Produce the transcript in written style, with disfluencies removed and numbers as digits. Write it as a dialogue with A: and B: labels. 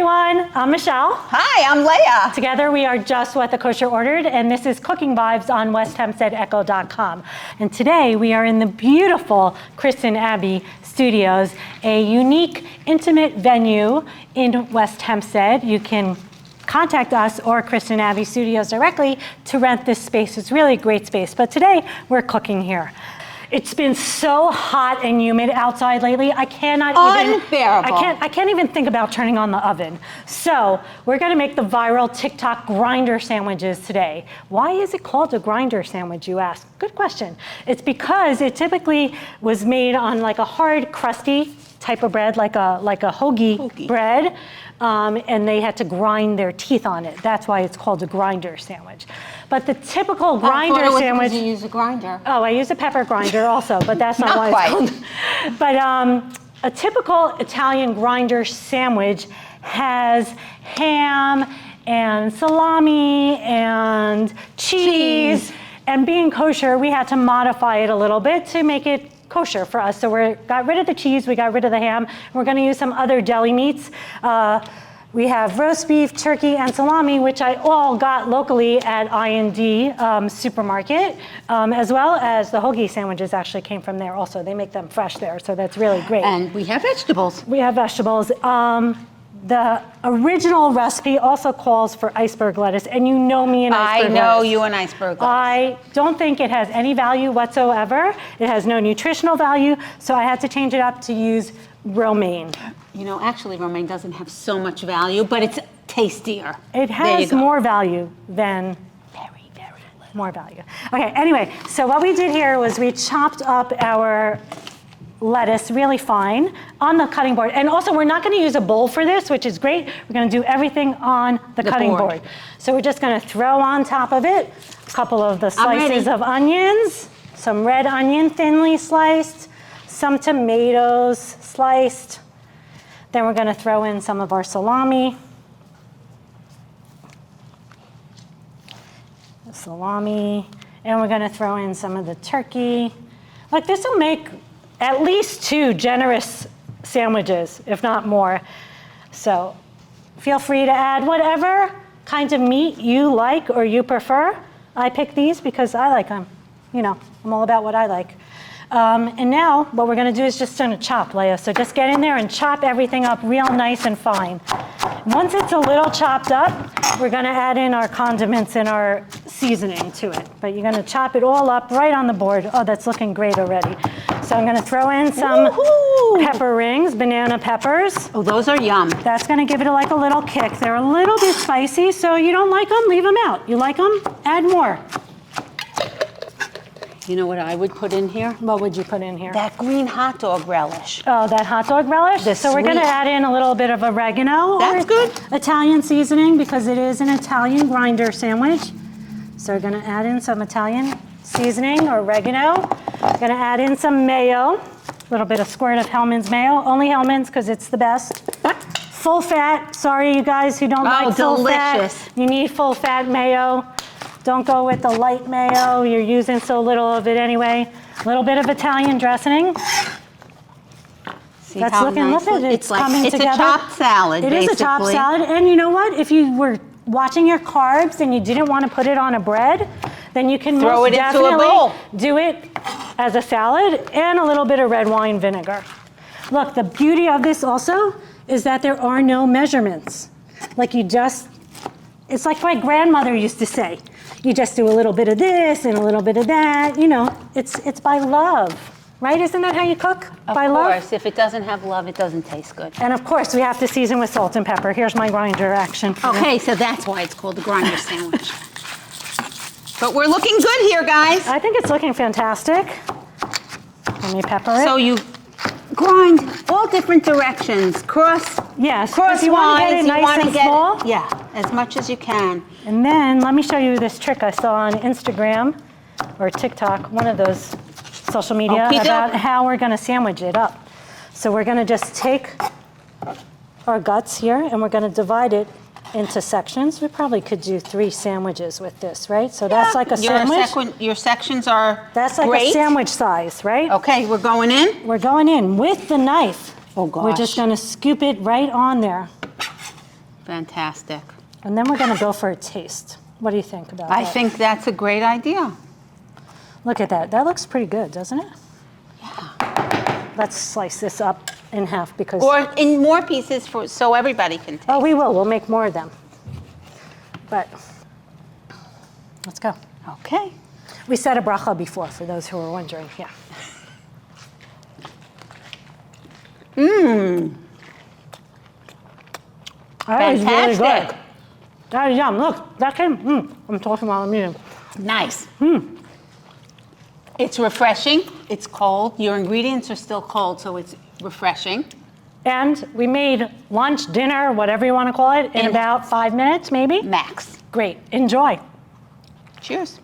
A: everyone, I'm Michelle.
B: Hi, I'm Leah.
A: Together we are Just What the Kosher Ordered, and this is Cooking Vibes on WestHempsteadEcho.com. And today we are in the beautiful Kristen Abbey Studios, a unique, intimate venue in West Hempstead. You can contact us or Kristen Abbey Studios directly to rent this space. It's really a great space, but today we're cooking here. It's been so hot and humid outside lately. I cannot even.
B: Unbearable.
A: I can't even think about turning on the oven. So we're gonna make the viral TikTok grinder sandwiches today. Why is it called a grinder sandwich, you ask? Good question. It's because it typically was made on like a hard, crusty type of bread, like a hoagie bread, and they had to grind their teeth on it. That's why it's called a grinder sandwich. But the typical grinder sandwich.
B: You use a grinder.
A: Oh, I use a pepper grinder also, but that's not why it's called. But a typical Italian grinder sandwich has ham and salami and cheese. And being kosher, we had to modify it a little bit to make it kosher for us. So we got rid of the cheese, we got rid of the ham. We're gonna use some other deli meats. We have roast beef, turkey, and salami, which I all got locally at I&D supermarket, as well as the hoagie sandwiches actually came from there also. They make them fresh there, so that's really great.
B: And we have vegetables.
A: We have vegetables. The original recipe also calls for iceberg lettuce, and you know me and iceberg lettuce.
B: I know you and iceberg lettuce.
A: I don't think it has any value whatsoever. It has no nutritional value, so I had to change it up to use romaine.
B: You know, actually, romaine doesn't have so much value, but it's tastier.
A: It has more value than
B: very little.
A: More value. Okay, anyway, so what we did here was we chopped up our lettuce really fine on the cutting board. And also, we're not going to use a bowl for this, which is great. We're going to do everything on the cutting board. So we're just going to throw on top of it a couple of the slices of onions, some red onion thinly sliced, some tomatoes sliced. Then we're going to throw in some of our salami. And we're going to throw in some of the turkey. Like, this will make at least 2 generous sandwiches, if not more. So feel free to add whatever kind of meat you like or you prefer. I pick these because I like them. You know, I'm all about what I like. And now what we're gonna do is just gonna chop, Leah. So just get in there and chop everything up real nice and fine. Once it's a little chopped up, we're gonna add in our condiments and our seasoning to it. But you're gonna chop it all up right on the board. Oh, that's looking great already. So I'm gonna throw in some pepper rings, banana peppers.
B: Oh, those are yum.
A: That's gonna give it like a little kick. They're a little bit spicy, so you don't like them, leave them out. You like them, add more.
B: You know what I would put in here?
A: What would you put in here?
B: That green hot dog relish.
A: Oh, that hot dog relish? So we're gonna add in a little bit of oregano.
B: That's good.
A: Italian seasoning, because it is an Italian grinder sandwich. So we're gonna add in some Italian seasoning or oregano. Gonna add in some mayo, a little bit of squirt of Hellmann's mayo. Only Hellmann's, because it's the best. Full fat. Sorry, you guys who don't like full fat. You need full fat mayo. Don't go with the light mayo. You're using so little of it anyway. A little bit of Italian dressing.
B: See,
A: that's looking, look at it, it's coming together.
B: It's a chopped salad, basically.
A: It is a chopped salad. And you know what? If you were watching your carbs and you didn't want to put it on a bread, then you can
B: throw it into a bowl.
A: Do it as a salad and a little bit of red wine vinegar. Look, the beauty of this also is that there are no measurements. Like it's like my grandmother used to say. You just do a little bit of this and a little bit of that. You know, it's by love, right? Isn't that how you cook? By love?
B: Of course. If it doesn't have love, it doesn't taste good.
A: And of course, we have to season with salt and pepper. Here's my grinder action.
B: Okay, so that's why it's called the grinder sandwich. But we're looking good here, guys.
A: I think it's looking fantastic. Let me pepper it.
B: So you grind all different directions.
A: Crosswise.
B: You
A: want to get it nice and small?
B: Yeah, as much as you can.
A: And then let me show you this trick I saw on Instagram or TikTok, one of those social media, about how we're going to sandwich it up. So we're going to just take our guts here and we're going to divide it into sections. We probably could do 3 sandwiches with this, right? So that's like a sandwich.
B: Your sections are
A: That's like a sandwich size, right?
B: Okay, we're going in?
A: We're going in with the knife.
B: Oh, gosh.
A: We're just going to scoop it right on there.
B: Fantastic.
A: And then we're gonna go for a taste. What do you think about that?
B: I think that's a great idea.
A: Look at that. That looks pretty good, doesn't it? Yeah. Let's slice this up in half because...
B: Or in more pieces so everybody can taste.
A: Oh, we will. We'll make more of them. But let's go.
B: Okay.
A: We said a bracha before, for those who were wondering. Yeah.
B: Mmm.
A: That is really
B: Fantastic.
A: good. That is yum. Look, that came. I'm talking while I'm eating.
B: Nice. It's refreshing. It's cold. Your ingredients are still cold, so it's refreshing.
A: And we made lunch, dinner, whatever you want to call it, in about 5 minutes, maybe.
B: Max.
A: Great. Enjoy.
B: Cheers.